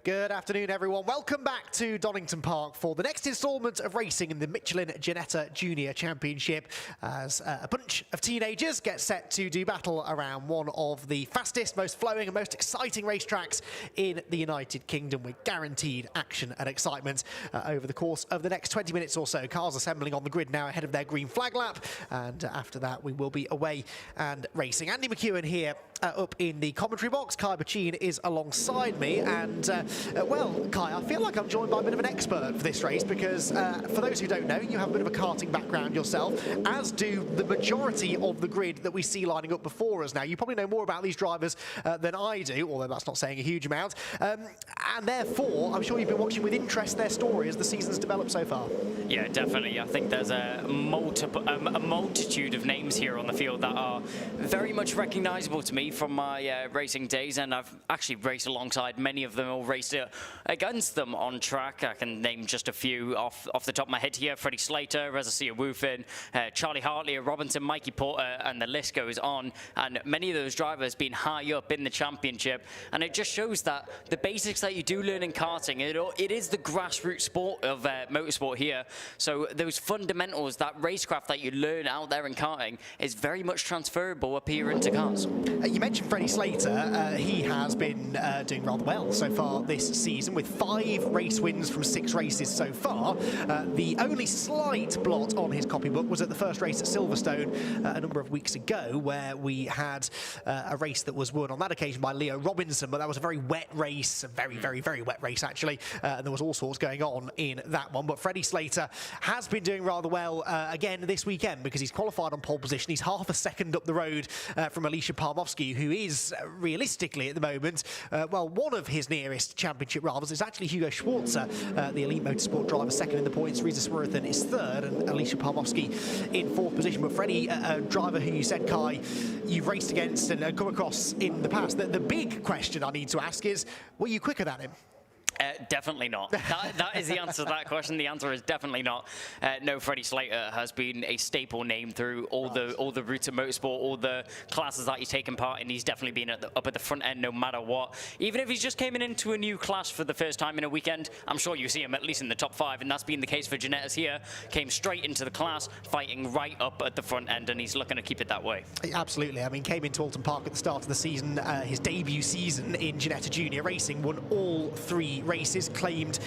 Good afternoon, everyone. Welcome back to Donington Park for the next instalment of racing in the Michelin Ginetta Junior Championship as a bunch of teenagers get set to do battle around one of the fastest, most flowing and most exciting racetracks in the United Kingdom with guaranteed action and excitement over the course of the next 20 minutes or so. Cars assembling on the grid now ahead of their green flag lap, and after that we will be away and racing. Andy McEwen here up in the commentary box. Kai Bachin is alongside me, and well, Kai, I feel like I'm joined by a bit of an expert for this race because for those who don't know, you have a bit of a karting background yourself, as do the majority of the grid that we see lining up before us now. You probably know more about these drivers than I do, although that's not saying a huge amount, and therefore I'm sure you've been watching with interest their story as the season's developed so far. Yeah, definitely. I think there's a multitude of names here on the field that are very much recognisable to me from my racing days, and I've actually raced alongside many of them or raced against them on track. I can name just a few off the top of my head here: Freddie Slater, Reza Woofin, Charlie Hartley, Robinson, Mikey Porter, and the list goes on. And many of those drivers being high up in the championship, and it just shows that the basics that you do learn in karting, it is the grassroots sport of motorsport here. So those fundamentals, that racecraft that you learn out there in karting, is very much transferable up here into cars. You mentioned Freddie Slater. He has been doing rather well so far this season with 5 race wins from 6 races so far. The only slight blot on his copybook was at the first race at Silverstone a number of weeks ago, where we had a race that was won on that occasion by Leo Robinson, but that was a very wet race, a very wet race actually, and there was all sorts going on in that one. But Freddie Slater has been doing rather well again this weekend, because he's qualified on pole position. He's half a second up the road from Alicia Parmovsky, who is realistically at the moment, well, one of his nearest championship rivals. It's actually Hugo Schwarzer, the elite motorsport driver, second in the points. Reza Swarathan is third, and Alicia Parmovsky in 4th position. But Freddie, a driver who you said, Kai, you've raced against and come across in the past. The big question I need to ask is, were you quicker than him? Definitely not. That is the answer to that question. The answer is definitely not. No, Freddie Slater has been a staple name through all the routes of motorsport, all the classes that he's taken part in. He's definitely been up at the front end no matter what. Even if he's just came into a new class for the first time in a weekend, I'm sure you see him at least in the top 5, and that's been the case for Ginetta's here. Came straight into the class, fighting right up at the front end, and he's looking to keep it that way. Absolutely. I mean, came into Donington Park at the start of the season, his debut season in Ginetta Junior Racing, won all 3 races, claimed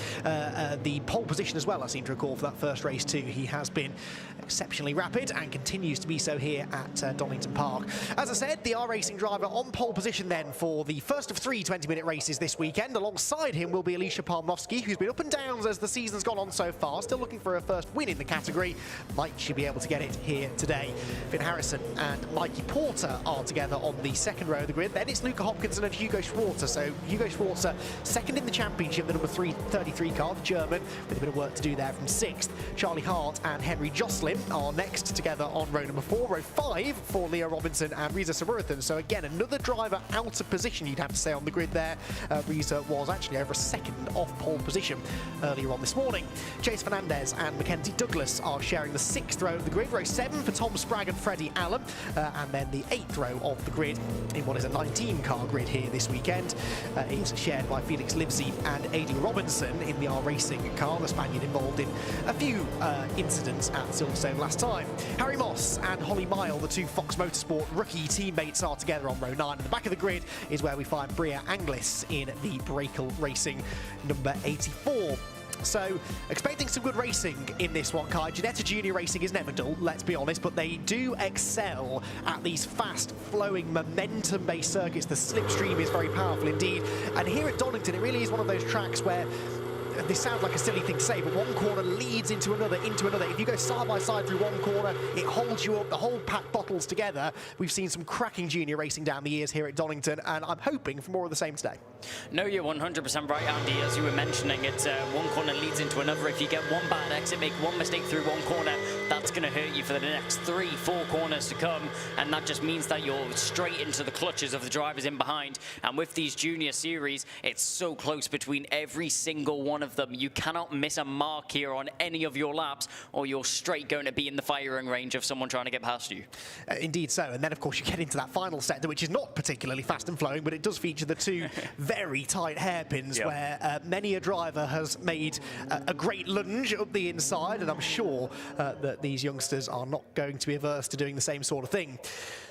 the pole position as well, I seem to recall, for that first race too. He has been exceptionally rapid and continues to be so here at Donington Park. As I said, the R-Racing driver on pole position then for the first of 3 20-minute races this weekend. Alongside him will be Alicia Parmovsky, who's been up and down as the season's gone on so far, still looking for her first win in the category. Might she be able to get it here today? Finn Harrison and Mikey Porter are together on the second row of the grid. Then it's Luca Hopkinson and Hugo Schwarzer. So Hugo Schwarzer second in the championship, the number 33 car, the German, with a bit of work to do there from 6th. Charlie Hart and Henry Jocelyn are next together on row number 4. Row 5 for Leo Robinson and Reza Swarathan. So again, another driver out of position, you'd have to say, on the grid there. Reza was actually over a second off pole position earlier on this morning. Chase Fernandez and Mackenzie Douglas are sharing the 6th row of the grid. Row 7 for Tom Spragg and Freddie Allen, and then the 8th row of the grid in what is a 19-car grid here this weekend is shared by Felix Livesey and Aidy Robinson in the R-Racing car, the Spaniard involved in a few incidents at Silverstone last time. Harry Moss and Holly Mile, the 2 Fox Motorsport rookie teammates, are together on row 9. At the back of the grid is where we find Bria Anglis in the Brakel Racing number 84. So, expecting some good racing in this one, Kai. Ginetta Junior Racing is never dull, let's be honest, but they do excel at these fast-flowing, momentum-based circuits. The slipstream is very powerful indeed. And here at Donington, it really is one of those tracks where, this sounds like a silly thing to say, but one corner leads into another, If you go side by side through one corner, it holds you up, the whole pack bottles together. We've seen some cracking junior racing down the years here at Donington, and I'm hoping for more of the same today. No, you're 100% right, Andy. As you were mentioning, it's one corner leads into another. If you get one bad exit, make one mistake through one corner, that's going to hurt you for the next 3-4 corners to come, and that just means that you're straight into the clutches of the drivers in behind. And with these junior series, it's so close between every single one one of them. You cannot miss a mark here on any of your laps, or you're straight going to be in the firing range of someone trying to get past you. Indeed so. And then, of course, you get into that final sector, which is not particularly fast and flowing, but it does feature the two very tight hairpins where many a driver has made a great lunge up the inside, and I'm sure that these youngsters are not going to be averse to doing the same sort of thing.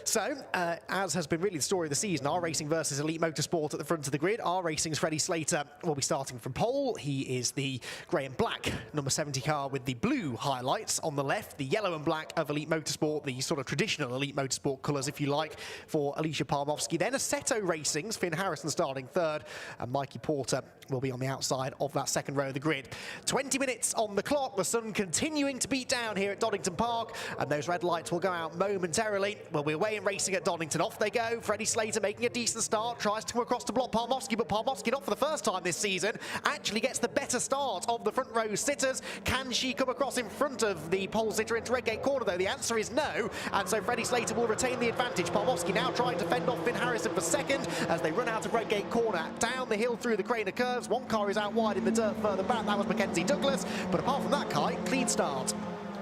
So, as has been really the story of the season, our racing versus Elite Motorsport at the front of the grid. Our racing's Freddie Slater will be starting from pole. He is the grey and black number 70 car with the blue highlights on the left, the yellow and black of Elite Motorsport, the sort of traditional Elite Motorsport colours, if you like, for Alicia Palmowski. Then Assetto Racing's Finn Harrison starting third, and Mikey Porter will be on the outside of that second row of the grid. 20 minutes on the clock, the sun continuing to beat down here at Donington Park, and those red lights will go out momentarily. We'll be away in racing at Donington. Off they go. Freddie Slater making a decent start, tries to come across to block Palmowski, but Palmowski, not for the first time this season, actually gets the better start of the front row sitters. Can she come across in front of the pole sitter into Redgate corner, though? The answer is no, and so Freddie Slater will retain the advantage. Palmowski now trying to fend off Finn Harrison for second as they run out of Redgate corner, down the hill through the Craner curves. One car is out wide in the dirt further back. That was Mackenzie Douglas, but apart from that, Kai, clean start.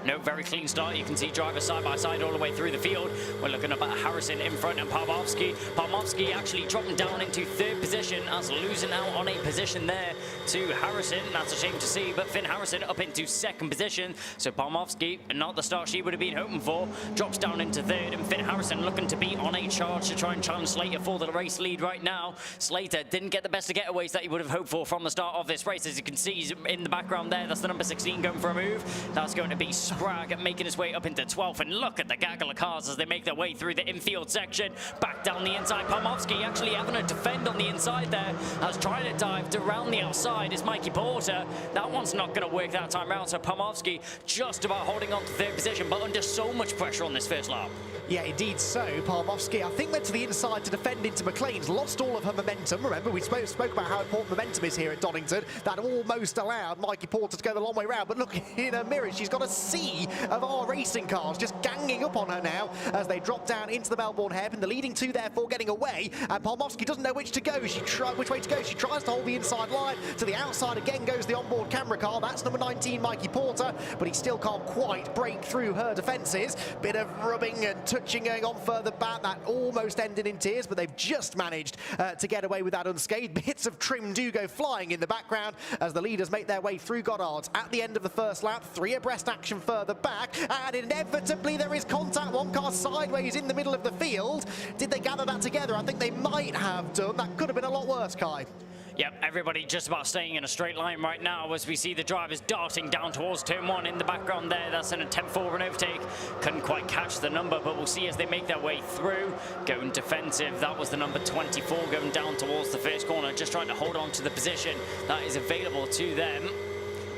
No, very clean start. You can see drivers side by side all the way through the field. We're looking up at Harrison in front and Palmowski. Palmowski actually dropping down into third position as losing out on a position there to Harrison. That's a shame to see, but Finn Harrison up into second position. So Palmowski, not the start she would have been hoping for, drops down into third, and Finn Harrison looking to be on a charge to try and challenge Slater for the race lead right now. Slater didn't get the best of getaways that he would have hoped for from the start of this race. As you can see, he's in the background there. That's the number 16 going for a move. That's going to be Sprague making his way up into 12th, and look at the gaggle of cars as they make their way through the infield section. Back down the inside, Palmowski actually having to defend on the inside there, as trying to dive around the outside is Mikey Porter. That one's not going to work that time around, so Palmowski just about holding on to third position, but under so much pressure on this first lap. Yeah, indeed so. Palmowski, I think, went to the inside to defend into McLean's, lost all of her momentum. Remember, we spoke about how important momentum is here at Donington. That almost allowed Mikey Porter to go the long way round, but look in her mirror, she's got a sea of our racing cars just ganging up on her now as they drop down into the Melbourne hairpin. The leading two, therefore, getting away, and Palmowski doesn't know which way to go. She tries to hold the inside line. To the outside again goes the onboard camera car. That's number 19, Mikey Porter, but he still can't quite break through her defences. Bit of rubbing and touching going on further back. That almost ended in tears, but they've just managed to get away with that unscathed. Bits of trim do go flying in the background as the leaders make their way through Goddard's at the end of the first lap. 3 abreast action further back, and inevitably there is contact. One car sideways in the middle of the field. Did they gather that together? I think they might have done. That could have been a lot worse, Kai. Yep, everybody just about staying in a straight line right now as we see the drivers darting down towards turn 1 in the background there. That's an attempt for an overtake. Couldn't quite catch the number, but we'll see as they make their way through. Going defensive, that was the number 24 going down towards the first corner, just trying to hold on to the position that is available to them.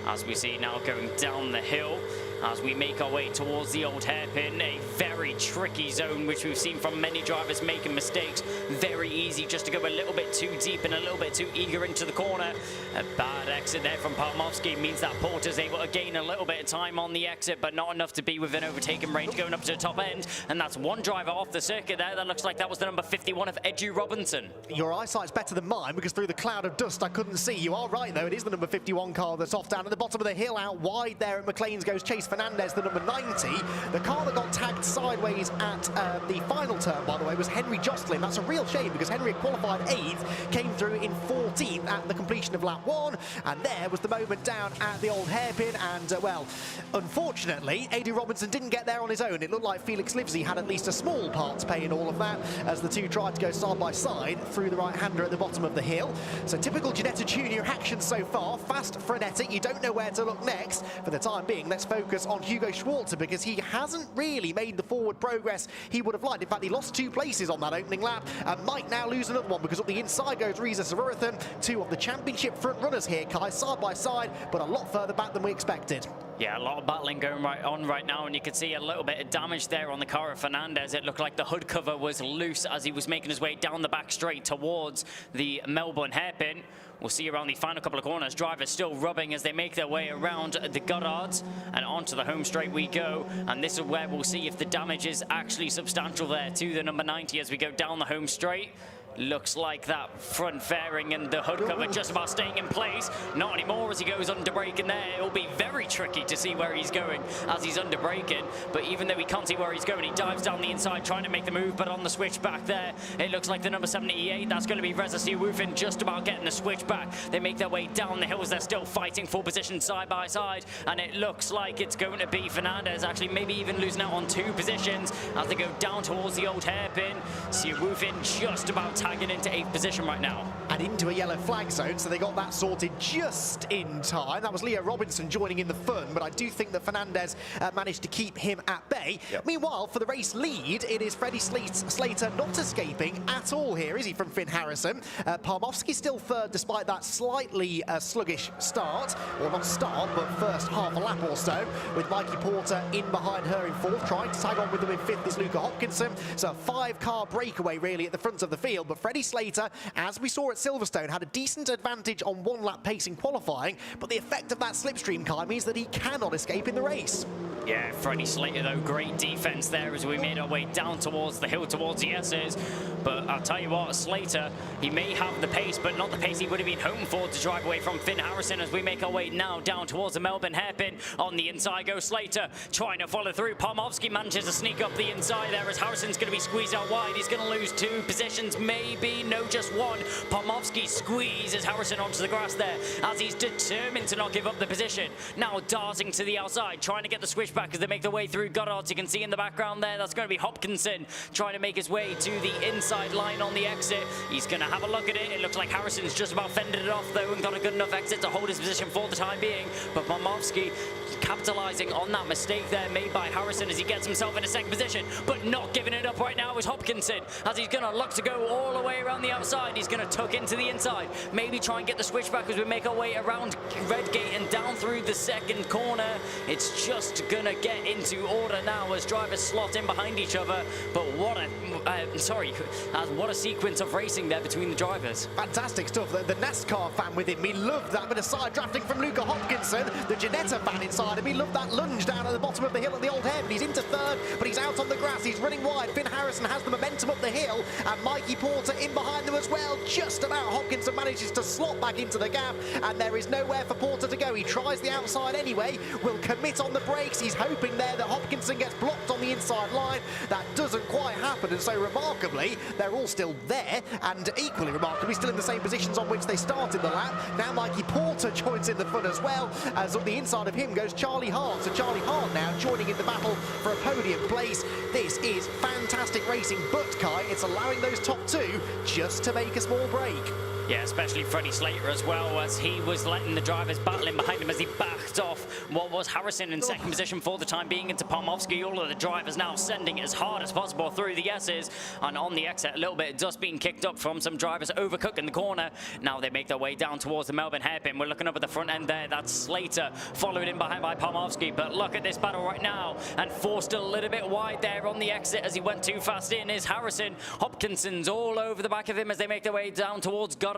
As we see now going down the hill, as we make our way towards the old hairpin, a very tricky zone which we've seen from many drivers making mistakes. Very easy just to go a little bit too deep and a little bit too eager into the corner. A bad exit there from Palmowski means that Porter's able to gain a little bit of time on the exit, but not enough to be within overtaking range going up to the top end. And that's one driver off the circuit there. That looks like that was the number 51 of Edu Robinson. Your eyesight's better than mine because through the cloud of dust I couldn't see. You are right though, it is the number 51 car that's off down at the bottom of the hill. Out wide there at McLean's goes Chase Fernandez, the number 90. The car that got tagged sideways at the final turn, by the way, was Henry Jocelyn. That's a real shame because Henry had qualified 8th, came through in 14th at the completion of lap 1, and there was the moment down at the old hairpin, and well, unfortunately, Edu Robinson didn't get there on his own. It looked like Felix Livesey had at least a small part to play in all of that as the two tried to go side by side through the right-hander at the bottom of the hill. So typical Ginetta Junior action so far, fast, frenetic, you don't know where to look next. For the time being, let's focus on Hugo Schwarzer because he hasn't really made the forward progress he would have liked. In fact, he lost 2 places on that opening lap and might now lose another one because up the inside goes Reza Savarathan, 2 of the championship front runners here, Kai, side by side, but a lot further back than we expected. Yeah, a lot of battling going on right now, and you can see a little bit of damage there on the car of Fernandez. It looked like the hood cover was loose as he was making his way down the back straight towards the Melbourne hairpin. We'll see around the final couple of corners, drivers still rubbing as they make their way around the Goddards, and onto the home straight we go. And this is where we'll see if the damage is actually substantial there to the number 90 as we go down the home straight. Looks like that front fairing and the hood cover just about staying in place. Not anymore as he goes under braking there. It'll be very tricky to see where he's going as he's under braking. But even though he can't see where he's going, he dives down the inside trying to make the move. But on the switch back there, it looks like the number 78. That's going to be Reza Siawufin just about getting the switch back. They make their way down the hills. They're still fighting for position side by side. And it looks like it's going to be Fernandez actually maybe even losing out on 2 positions as they go down towards the old hairpin. Siawufin just about tagging into 8th position right now. And into a yellow flag zone, so they got that sorted just in time. That was Leo Robinson joining in the fun, but I do think that Fernandez managed to keep him at bay. Yep. Meanwhile, for the race lead, it is Freddie Slater not escaping at all here, is he, from Finn Harrison? Parmovsky still third despite that slightly sluggish start, or not start, but first half a lap or so, with Mikey Porter in behind her in 4th, trying to tag on with them in 5th is Luca Hopkinson. So a 5-car breakaway really at the front of the field, but Freddie Slater, as we saw at Silverstone, had a decent advantage on 1-lap pace in qualifying, but the effect of that slipstream car means that he cannot escape in the race. Yeah, Freddie Slater, though, great defense there as we made our way down towards the hill, towards the S's. But I'll tell you what, Slater, he may have the pace, but not the pace he would have been hoping for to drive away from Finn Harrison as we make our way now down towards the Melbourne hairpin. On the inside goes Slater, trying to follow through. Parmovsky manages to sneak up the inside there as Harrison's going to be squeezed out wide. He's going to lose 2 positions, maybe, no, just 1. Parmovsky squeezes Harrison onto the grass there as he's determined to not give up the position. Now darting to the outside, trying to get the switch back as they make their way through Goddard. You can see in the background there, that's going to be Hopkinson trying to make his way to the inside line on the exit. He's going to have a look at it. It looks like Harrison's just about fended it off though and got a good enough exit to hold his position for the time being. But Parmovsky capitalizing on that mistake there made by Harrison as he gets himself in a 2nd position, but not giving it up right now is Hopkinson as he's going to look to go all the way around the outside. He's going to tuck into the inside, maybe try and get the switch back as we make our way around Redgate and down through the 2nd corner. It's just going to get into order now as drivers slot in behind each other. But what a sequence of racing there between the drivers. Fantastic stuff. The NASCAR fan with him, he loved that bit of side drafting from Luca Hopkinson. The Ginetta fan inside him, he loved that lunge down at the bottom of the hill at the old hairpin. He's into 3rd, but he's out on the grass. He's running wide. Finn Harrison has the momentum up the hill, and Mikey Porter in behind them as well. Just about Hopkinson manages to slot back into the gap, and there is nowhere for Porter to go. He tries the outside anyway, will commit on the brakes. He's hoping there that Hopkinson gets blocked on the inside line. That doesn't quite happen, and so remarkably, they're all still there, and equally remarkably, still in the same positions on which they started the lap. Now Mikey Porter joins in the fun as well, as on the inside of him goes Charlie Hart. So Charlie Hart now joining in the battle for a podium place. This is fantastic racing, but Kai, it's allowing those top 2 just to make a small break. Yeah, especially Freddie Slater as well, as he was letting the drivers battling behind him as he backed off what was Harrison in 2nd position for the time being into Parmovsky. All of the drivers now sending it as hard as possible through the S's, and on the exit a little bit dust being kicked up from some drivers overcooking the corner. Now they make their way down towards the Melbourne hairpin. We're looking up at the front end there. That's Slater followed in behind by Parmovsky, but look at this battle right now, and forced a little bit wide there on the exit as he went too fast in is Harrison. Hopkinson's all over the back of him as they make their way down towards Goddard.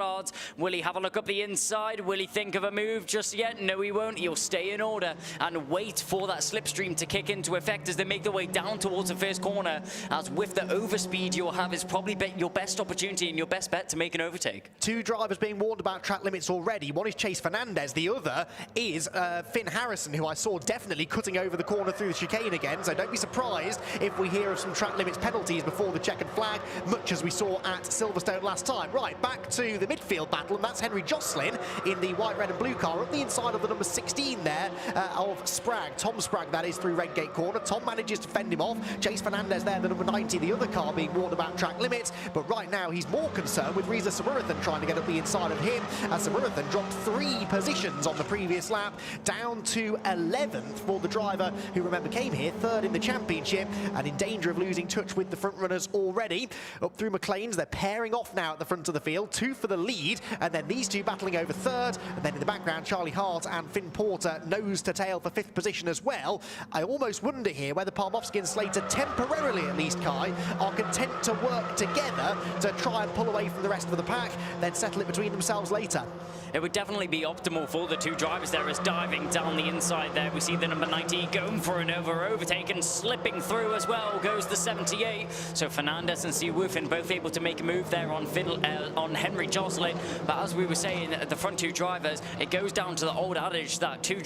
Will he have a look up the inside? Will he think of a move just yet? No, he won't. He'll stay in order and wait for that slipstream to kick into effect as they make their way down towards the 1st corner. As with the overspeed you'll have is probably your best opportunity and your best bet to make an overtake. 2 drivers being warned about track limits already. One is Chase Fernandez. The other is Finn Harrison, who I saw definitely cutting over the corner through the chicane again. So don't be surprised if we hear of some track limits penalties before the checkered flag, much as we saw at Silverstone last time. Right, back to the midfield battle, and that's Henry Jocelyn in the white, red and blue car up the inside of the number 16 there of Spragg. Tom Spragg, that is, through Redgate corner. Tom manages to fend him off. Chase Fernandez there, the number 90, the other car being warned about track limits, but right now he's more concerned with Reza Siawufin trying to get up the inside of him, as Siawufin dropped 3 positions on the previous lap, down to 11th for the driver who, remember, came here 3rd in the championship and in danger of losing touch with the front runners already. Up through McLean's, they're pairing off now at the front of the field. 2 for the the lead, and then these two battling over third, and then in the background Charlie Hart and Finn Porter nose to tail for 5th position as well. I almost wonder here whether Palmowski and Slater, temporarily at least, Kai, are content to work together to try and pull away from the rest of the pack, then settle it between themselves later. It would definitely be optimal for the two drivers there, as diving down the inside there, we see the number 90 going for another overtake, and slipping through as well goes the 78. So Fernandez and Seawoofin both able to make a move there on Henry Jocelyn. But as we were saying, the front two drivers, it goes down to the old adage that two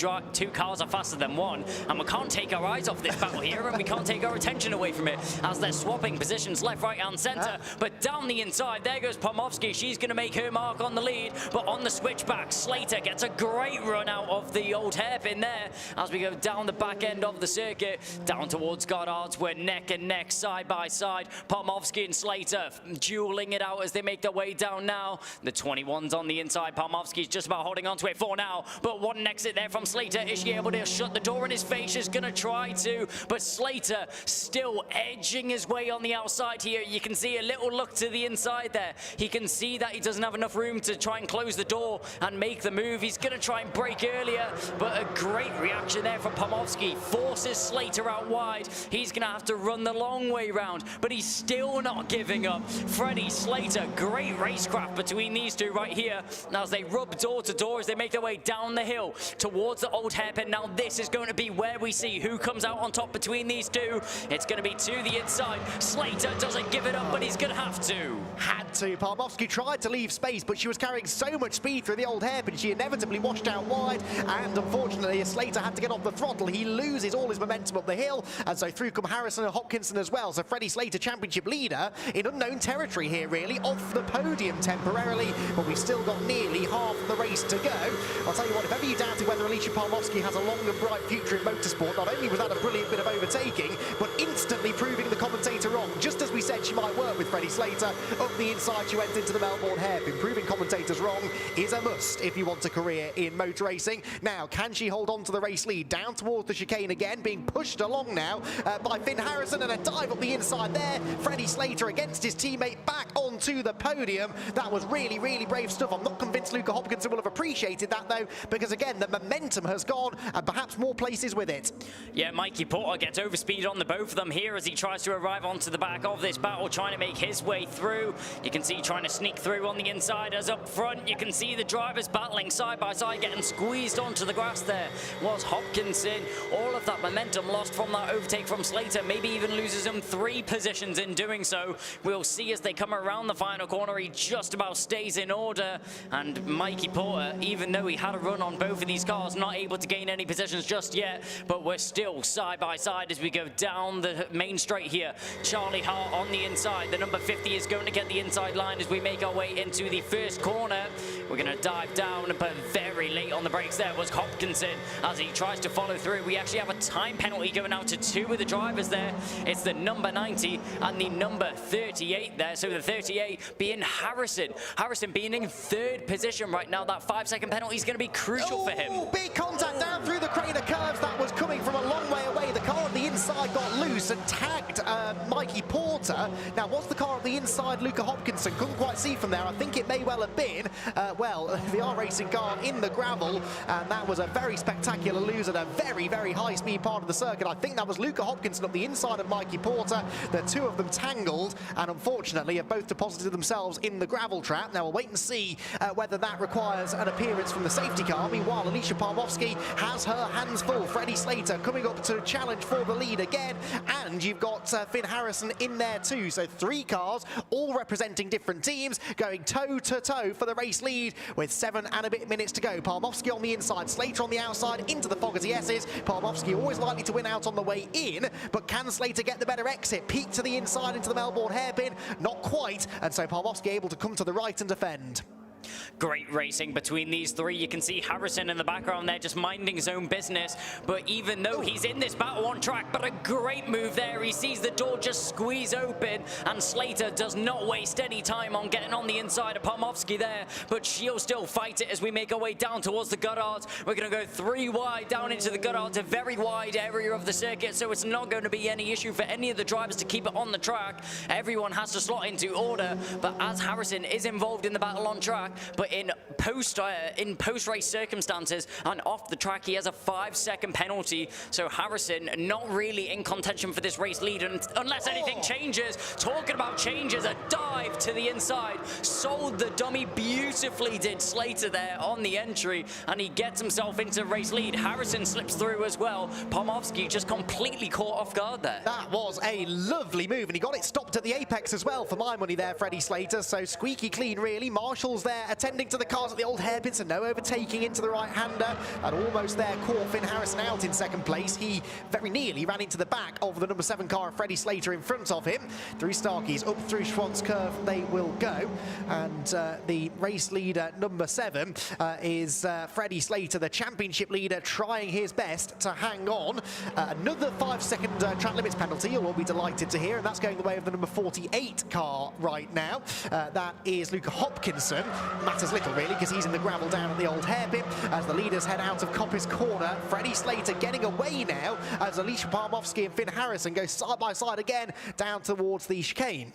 cars are faster than one, and we can't take our eyes off this battle here, and we can't take our attention away from it as they're swapping positions left, right and centre. But down the inside, there goes Palmowski. She's going to make her mark on the lead, but on the switchback, Slater gets a great run out of the old hairpin there as we go down the back end of the circuit, down towards Goddard's. We're neck and neck, side by side. Palmowski and Slater dueling it out as they make their way down now. The 21's on the inside. Palmowski's just about holding on to it for now, but one exit there from Slater. Is she able to shut the door in his face? She's going to try to, but Slater still edging his way on the outside here. You can see a little look to the inside there. He can see that he doesn't have enough room to try and close the door and make the move. He's going to try and brake earlier, but a great reaction there from Palmowski. Forces Slater out wide. He's going to have to run the long way round, but he's still not giving up. Freddie Slater, great racecraft between these two right here as they rub door to door as they make their way down the hill towards the old hairpin. Now this is going to be where we see who comes out on top between these two. It's going to be to the inside. Slater doesn't give it up, but he's going to have to. Had to. Palmowski tried to leave space, but she was carrying so much speed through the old hairpin, she inevitably washed out wide, and unfortunately Slater had to get off the throttle. He loses all his momentum up the hill, and so through come Harrison and Hopkinson as well. So Freddie Slater, championship leader, in unknown territory here really, off the podium temporarily, but we've still got nearly half the race to go. I'll tell you what, if ever you doubted whether Alicia Palmowski has a long and bright future in motorsport, not only was that a brilliant bit of overtaking, but instantly proving the commentator wrong. Just as we said she might work with Freddie Slater, up the inside she went into the Melbourne hairpin. Proving commentators wrong is a must if you want a career in motor racing. Now, can she hold on to the race lead? Down towards the chicane again, being pushed along now by Finn Harrison, and a dive up the inside there. Freddie Slater against his teammate back onto the podium. That was really, really brave stuff. I'm not convinced Luca Hopkinson will have appreciated that though, because again, the momentum has gone, and perhaps more places with it. Yeah, Mikey Porter gets overspeed on the both of them here as he tries to arrive onto the back of this battle, trying to make his way through. You can see trying to sneak through on the inside as up front. You can see the drivers battling side by side, getting squeezed onto the grass there. Was Hopkinson. All of that momentum lost from that overtake from Slater, maybe even loses him 3 positions in doing so. We'll see as they come around the final corner. He just about stays in order, and Mikey Porter, even though he had a run on both of these cars, not able to gain any positions just yet, but we're still side by side as we go down the main straight here. Charlie Hart on the inside. The number 50 is going to get the inside line as we make our way into the first corner. We're going to dive down, but very late on the brakes there was Hopkinson as he tries to follow through. We actually have a time penalty going out to 2 of the drivers there. It's the number 90 and the number 38 there. So the 38 being Harrison. Harrison being in 3rd position right now. That 5-second penalty is going to be crucial for him. Big contact down through the crane of curves. That was coming from a long way away. The car on the inside got loose and tagged Mikey Porter. Now, was the car on the inside Luca Hopkinson? Couldn't quite see from there. I think it may well have been, the R-Racing car in the gravel, and that was a very spectacular lose at a very, very high-speed part of the circuit. I think that was Luca Hopkinson up the inside of Mikey Porter. The two of them tangled, and unfortunately have both deposited themselves in the gravel trap. Now, we'll wait and see whether that requires an appearance from the safety car. Meanwhile, Alicia Palmowski has her hands full. Freddie Slater coming up to challenge for the lead again, and you've got Finn Harrison in there too. So 3 cars, all representing different teams, going toe-to-toe for the race lead with 7 and a bit minutes to go. Palmowski on the inside, Slater on the outside, into the Fogarty S's. Palmowski always likely to win out on the way in, but can Slater get the better exit? Peek to the inside into the Melbourne hairpin, not quite, and so Palmowski able to come to the right and defend. Great racing between these three. You can see Harrison in the background there just minding his own business. But even though he's in this battle on track, but a great move there. He sees the door just squeeze open, and Slater does not waste any time on getting on the inside of Pomofsky there. But she'll still fight it as we make our way down towards the Goddard. We're going to go 3 wide down into the Goddard, a very wide area of the circuit, so it's not going to be any issue for any of the drivers to keep it on the track. Everyone has to slot into order, but as Harrison is involved in the battle on track, but in post-race circumstances and off the track, he has a 5-second penalty. So Harrison not really in contention for this race lead unless anything changes. Talking about changes, a dive to the inside. Sold the dummy beautifully, did Slater there on the entry, and he gets himself into race lead. Harrison slips through as well. Pomofsky just completely caught off guard there. That was a lovely move, and he got it stopped at the apex as well for my money there, Freddie Slater. So squeaky clean, really. Marshall's there attending to the cars at the old hairpin, so no overtaking into the right-hander, and almost there caught Finn Harrison out in second place. He very nearly ran into the back of the number 7 car of Freddie Slater in front of him. Through Starkeys, up through Schwantz curve they will go, and the race leader number 7 is Freddie Slater, the championship leader, trying his best to hang on. Another 5-second track limits penalty, you'll all be delighted to hear, and that's going the way of the number 48 car right now. That is Luca Hopkinson. Matters little really, because he's in the gravel down at the old hairpin as the leaders head out of Coppice Corner. Freddie Slater getting away now as Alicia Pomofsky and Finn Harrison go side by side again down towards the chicane.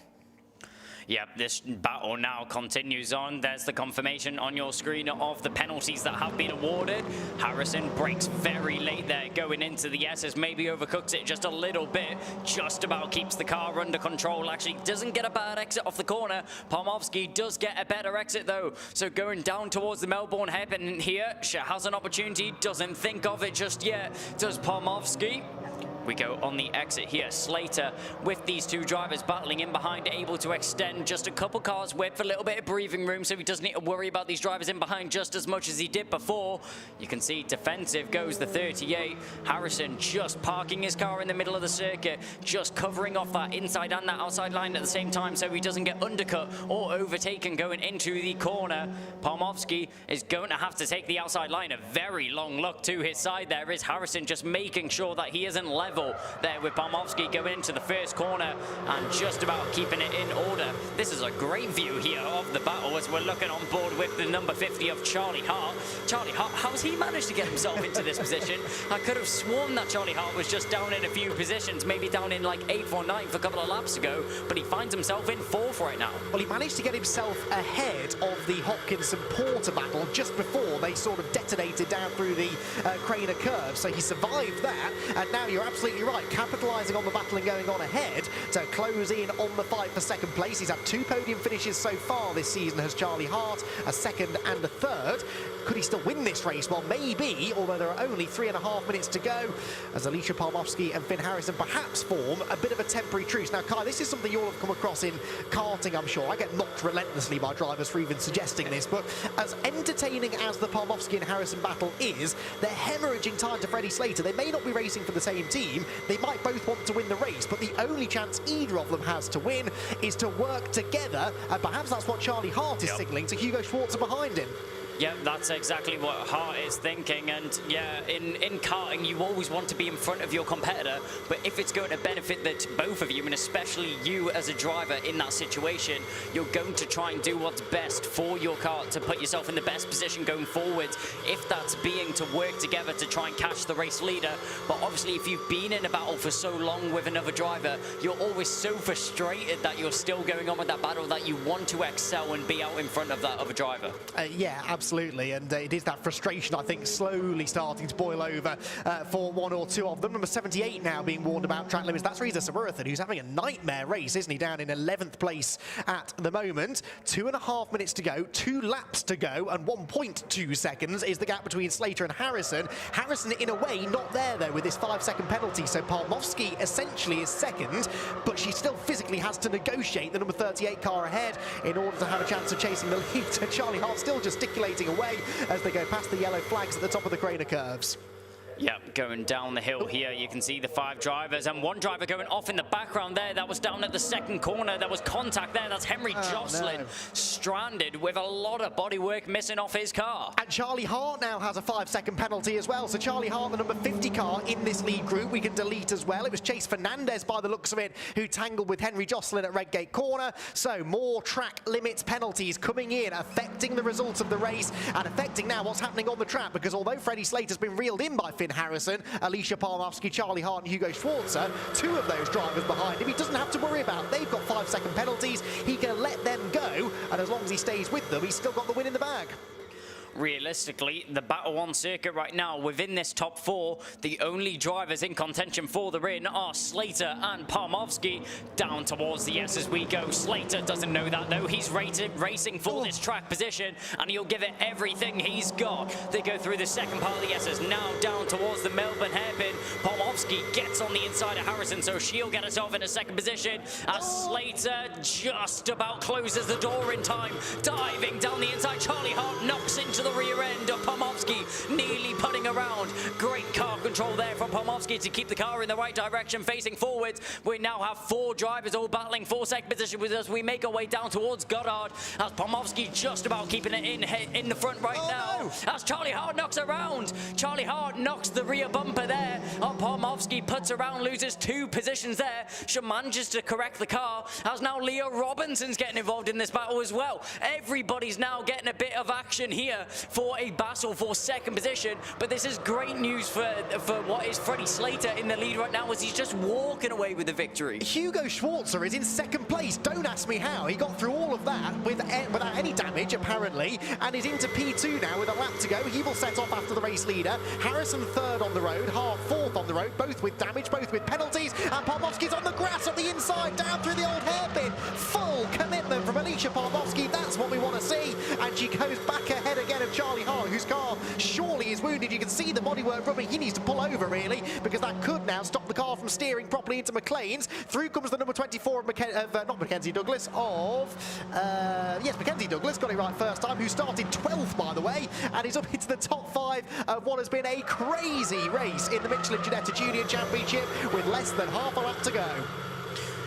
Yep, this battle now continues on. There's the confirmation on your screen of the penalties that have been awarded. Harrison breaks very late there going into the S's, maybe overcooks it just a little bit, just about keeps the car under control. Actually doesn't get a bad exit off the corner. Pomofsky does get a better exit though. So going down towards the Melbourne hairpin here, she has an opportunity, doesn't think of it just yet. Does Pomofsky? We go on the exit here. Slater with these two drivers battling in behind, able to extend just a couple cars width, a little bit of breathing room, so he doesn't need to worry about these drivers in behind just as much as he did before. You can see defensive goes the 38. Harrison just parking his car in the middle of the circuit, just covering off that inside and that outside line at the same time so he doesn't get undercut or overtaken going into the corner. Pomofsky is going to have to take the outside line. A very long look to his side there is Harrison, just making sure that he isn't level there with Pomofsky going into the first corner and just about keeping it in order. This is a great view here of the battle as we're looking on board with the number 50 of Charlie Hart. Charlie Hart, how's he managed to get himself into this position? I could have sworn that Charlie Hart was just down in a few positions, maybe down in like 8th or 9th a couple of laps ago, but he finds himself in 4th right now. Well, he managed to get himself ahead of the Hopkinson-Porter battle just before they sort of detonated down through the Craner curve, so he survived that, and now you're absolutely right, capitalising on the battle and going on ahead to close in on the fight for second place. He's had 2 podium finishes so far this season, has Charlie Hart, a 2nd and a 3rd. Could he still win this race? Well, maybe, although there are only 3.5 minutes to go, as Alicia Pomofsky and Finn Harrison perhaps form a bit of a temporary truce. Now, Kai, this is something you'll have come across in karting, I'm sure. I get knocked relentlessly by drivers for even suggesting this, but as entertaining as the Pomofsky and Harrison battle is, they're hemorrhaging time to Freddie Slater. They may not be racing for the same team, they might both want to win the race, but the only chance either of them has to win is to work together, and perhaps that's what Charlie Hart is signalling to Hugo Schwarzer behind him. Yeah, that's exactly what Hart is thinking, and yeah, in karting you always want to be in front of your competitor, but if it's going to benefit both of you, and especially you as a driver in that situation, you're going to try and do what's best for your car to put yourself in the best position going forward, if that's being to work together to try and catch the race leader. But obviously if you've been in a battle for so long with another driver, you're always so frustrated that you're still going on with that battle that you want to excel and be out in front of that other driver. Yeah, absolutely, and it is that frustration, I think, slowly starting to boil over for one or two of them. Number 78 now being warned about track limits. That's Reza Samurathan, who's having a nightmare race, isn't he? Down in 11th place at the moment. 2.5 minutes to go, 2 laps to go, and 1.2 seconds is the gap between Slater and Harrison. Harrison, in a way, not there, though, with this 5-second penalty, so Pomofsky essentially is second, but she still physically has to negotiate the number 38 car ahead in order to have a chance of chasing the lead. Charlie Hart still gesticulating away as they go past the yellow flags at the top of the Craner curves. Yep, going down the hill here, you can see the 5 drivers and 1 driver going off in the background there. That was down at the second corner. There was contact there. That's Henry Jocelyn stranded with a lot of bodywork missing off his car. And Charlie Hart now has a 5-second penalty as well. So Charlie Hart, the number 50 car in this lead group, we can delete as well. It was Chase Fernandez, by the looks of it, who tangled with Henry Jocelyn at Redgate Corner. So more track limits penalties coming in, affecting the results of the race and affecting now what's happening on the track, because although Freddie Slater's been reeled in by Finn Harrison, Alicia Palmowski, Charlie Hart and Hugo Schwarzer, 2 of those drivers behind him, he doesn't have to worry about. They've got 5-second penalties. He can let them go, and as long as he stays with them, he's still got the win in the bag. Realistically, the Battle 1 circuit right now, within this top 4, the only drivers in contention for the win are Slater and Palmowski. Down towards the S as we go. Slater doesn't know that though. He's racing for this track position, and he'll give it everything he's got. They go through the second part of the S's, now down towards the Melbourne hairpin. Palmowski gets on the inside of Harrison, so she'll get herself in a second position as Slater just about closes the door in time. Diving down the inside, Charlie Hart knocks into the rear end of Palmowski, nearly putting around. Great car control there from Palmowski to keep the car in the right direction, facing forwards. We now have 4 drivers all battling for second position with us. We make our way down towards Goddard as Palmowski just about keeping it in the front right now. As Charlie Hart knocks around. Charlie Hart knocks the rear bumper there. Palmowski puts around, loses 2 positions there. She manages to correct the car as now Leah Robinson's getting involved in this battle as well. Everybody's now getting a bit of action here for a battle for second position, but this is great news for what is Freddie Slater in the lead right now, as he's just walking away with the victory. Hugo Schwarzer is in second place. Don't ask me how. He got through all of that without any damage, apparently, and is into P2 now with a lap to go. He will set off after the race leader. Harrison 3rd on the road, Hart 4th on the road, both with damage, both with penalties, and Palmowski's on the grass at the inside, down through the old hairpin. Full commitment from Alicia Palmowski. That's what we want to see, and she goes back ahead again of Charlie Hart, whose car surely is wounded. You can see the bodywork rubbing. He needs to pull over, really, because that could now stop the car from steering properly into McLean's. Through comes the number 24 of not Mackenzie Douglas, yes, Mackenzie Douglas, got it right first time, who started 12th, by the way, and is up into the top 5 of what has been a crazy race in the Michelin Ginetta Junior Championship with less than half a lap to go.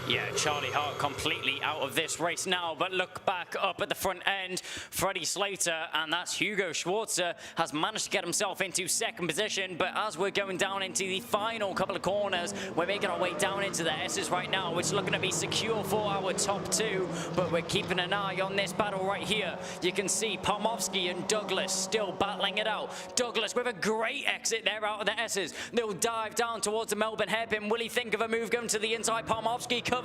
Yeah, Charlie Hart completely out of this race now, but look back up at the front end. Freddie Slater, and that's Hugo Schwarzer, has managed to get himself into second position, but as we're going down into the final couple of corners, we're making our way down into the S's right now, which is looking to be secure for our top 2, but we're keeping an eye on this battle right here. You can see Palmowski and Douglas still battling it out. Douglas with a great exit there out of the S's. They'll dive down towards the Melbourne hairpin. Will he think of a move going to the inside? Palmowski covers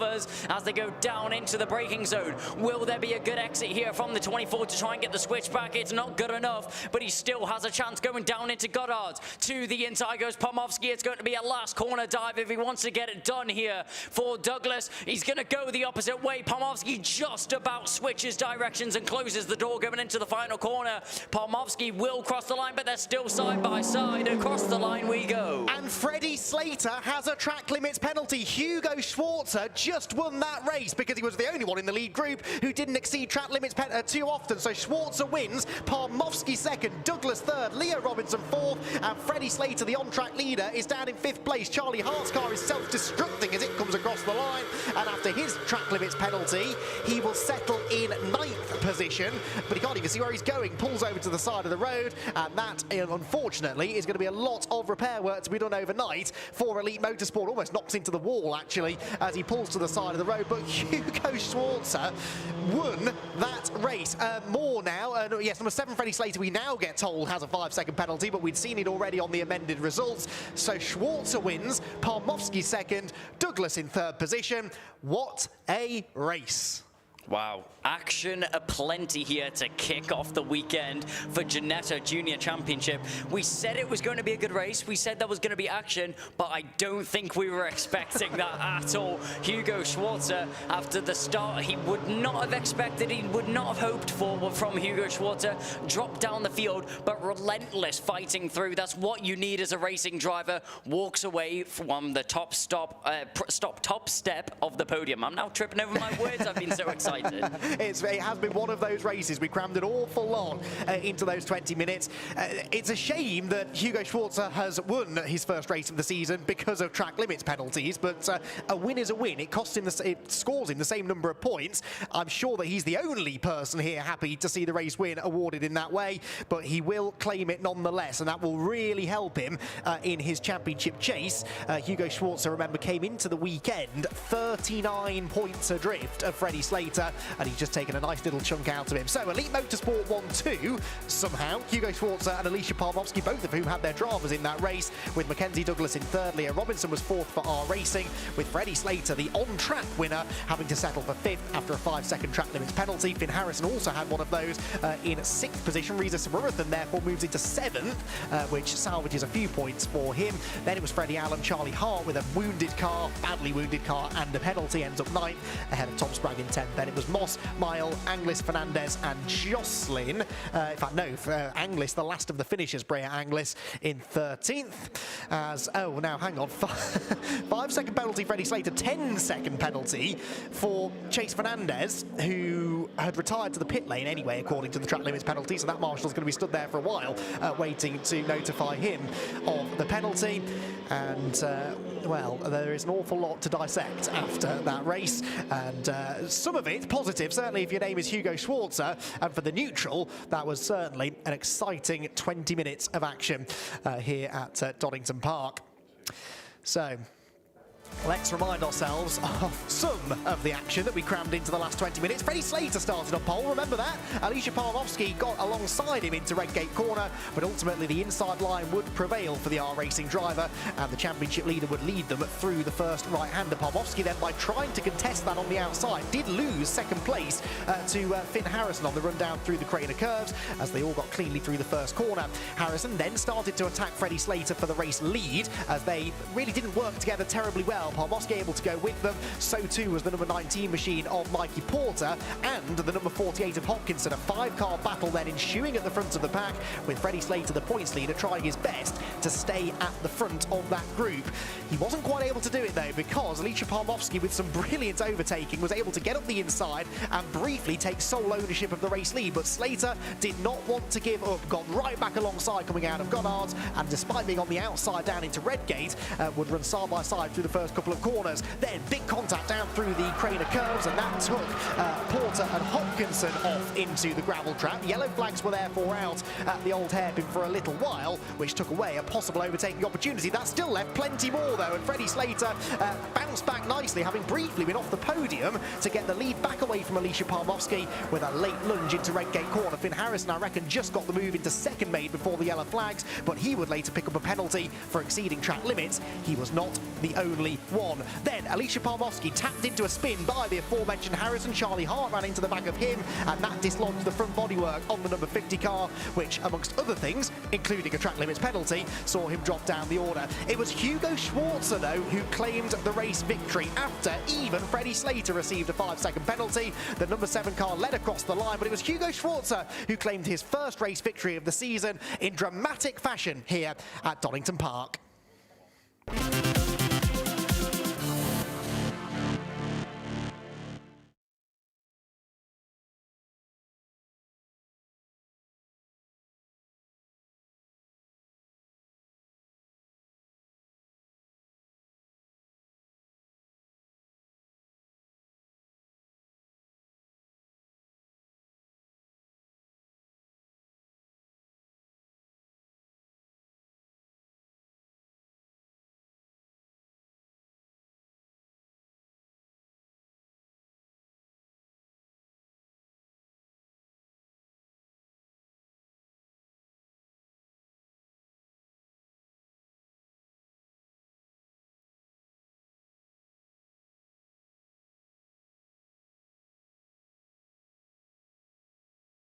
as they go down into the braking zone. Will there be a good exit here from the 24 to try and get the switch back? It's not good enough, but he still has a chance going down into Goddard. To the inside goes Palmowski. It's going to be a last corner dive if he wants to get it done here for Douglas. He's going to go the opposite way. Palmowski just about switches directions and closes the door going into the final corner. Palmowski will cross the line, but they're still side by side. Across the line we go. And Freddie Slater has a track limits penalty. Hugo Schwarzer just won that race because he was the only one in the lead group who didn't exceed track limits too often. So Schwarzer wins, Palmowski 2nd, Douglas 3rd, Leah Robinson 4th, and Freddie Slater, the on-track leader, is down in 5th place. Charlie Hart's car is self-destructing as it comes across the line, and after his track limits penalty, he will settle in 9th position, but he can't even see where he's going. Pulls over to the side of the road, and that, unfortunately, is going to be a lot of repair work to be done overnight for Elite Motorsport. Almost knocks into the wall, actually, as he pulls to the side of the road, but Hugo Schwarzer won that race. More now, yes, number 7 Freddie Slater, we now get told, has a 5-second penalty, but we'd seen it already on the amended results. So Schwarzer wins, Palmowski 2nd, Douglas in 3rd position. What a race. Wow, action aplenty here to kick off the weekend for Ginetta Junior Championship. We said it was going to be a good race. We said there was going to be action, but I don't think we were expecting that at all. Hugo Schwarzer, after the start, he would not have expected, he would not have hoped for from Hugo Schwarzer. Dropped down the field, but relentless fighting through. That's what you need as a racing driver. Walks away from the top step of the podium. I'm now tripping over my words. I've been so excited excited. It has been one of those races. We crammed an awful lot into those 20 minutes. It's a shame that Hugo Schwarzer has won his first race of the season because of track limits penalties, but a win is a win. It costs him, it scores him the same number of points. I'm sure that he's the only person here happy to see the race win awarded in that way, but he will claim it nonetheless, and that will really help him in his championship chase. Hugo Schwarzer, remember, came into the weekend 39 points adrift of Freddie Slater, and he's just taken a nice little chunk out of him. So Elite Motorsport 1-2, somehow. Hugo Schwarzer and Alicia Palmowski, both of whom had their dramas in that race, with Mackenzie Douglas in third. Leah Robinson was fourth for R Racing, with Freddie Slater, the on-track winner, having to settle for fifth after a 5-second track limits penalty. Finn Harrison also had one of those in sixth position. Reza Samurathan therefore moves into seventh, which salvages a few points for him. Then it was Freddie Allen, Charlie Hart with a wounded car, badly wounded car, and a penalty, ends up ninth, ahead of Tom Spragg in 10th. Then it was Moss, Mile, Anglis, Fernandez, and Jocelyn. In fact, no, for Anglis, the last of the finishers, Brea Anglis in 13th. As, oh, now hang on, 5-second penalty, Freddie Slater, 10-second penalty for Chase Fernandez, who had retired to the pit lane anyway, according to the track limits penalty, so that marshal's going to be stood there for a while, waiting to notify him of the penalty. And, well, there is an awful lot to dissect after that race, and some of it positive, certainly if your name is Hugo Schwarzer, and for the neutral, that was certainly an exciting 20 minutes of action here at Donington Park. So, let's remind ourselves of some of the action that we crammed into the last 20 minutes. Freddie Slater started on pole, remember that? Alicia Palmowski got alongside him into Redgate Corner, but ultimately the inside line would prevail for the R Racing driver, and the championship leader would lead them through the first right-hander. Palmowski then, by trying to contest that on the outside, did lose second place to Finn Harrison on the run down through the Crater curves, as they all got cleanly through the first corner. Harrison then started to attack Freddie Slater for the race lead, as they really didn't work together terribly well. Palmowski able to go with them, so too was the number 19 machine of Mikey Porter and the number 48 of Hopkinson. A 5-car battle then ensuing at the front of the pack, with Freddie Slater, the points leader, trying his best to stay at the front of that group. He wasn't quite able to do it though, because Alicia Palmowski, with some brilliant overtaking, was able to get up the inside and briefly take sole ownership of the race lead, but Slater did not want to give up, got right back alongside coming out of Goddard's, and despite being on the outside down into Redgate, would run side by side through the first couple of corners. Then big contact down through the Craner curves, and that took Porter and Hopkinson off into the gravel trap. Yellow flags were therefore out at the old hairpin for a little while, which took away a possible overtaking opportunity. That still left plenty more though, and Freddie Slater bounced back nicely, having briefly been off the podium, to get the lead back away from Alicia Palmowski with a late lunge into Redgate Corner. Finn Harrison, I reckon, just got the move into second made before the yellow flags, but he would later pick up a penalty for exceeding track limits. He was not the only one. Then Alicia Palmowski tapped into a spin by the aforementioned Harrison. Charlie Hart ran into the back of him, and that dislodged the front bodywork on the number 50 car, which, amongst other things, including a track limits penalty, saw him drop down the order. It was Hugo Schwarzer, though, who claimed the race victory after even Freddie Slater received a 5-second penalty. The number 7 car led across the line, but it was Hugo Schwarzer who claimed his first race victory of the season in dramatic fashion here at Donington Park.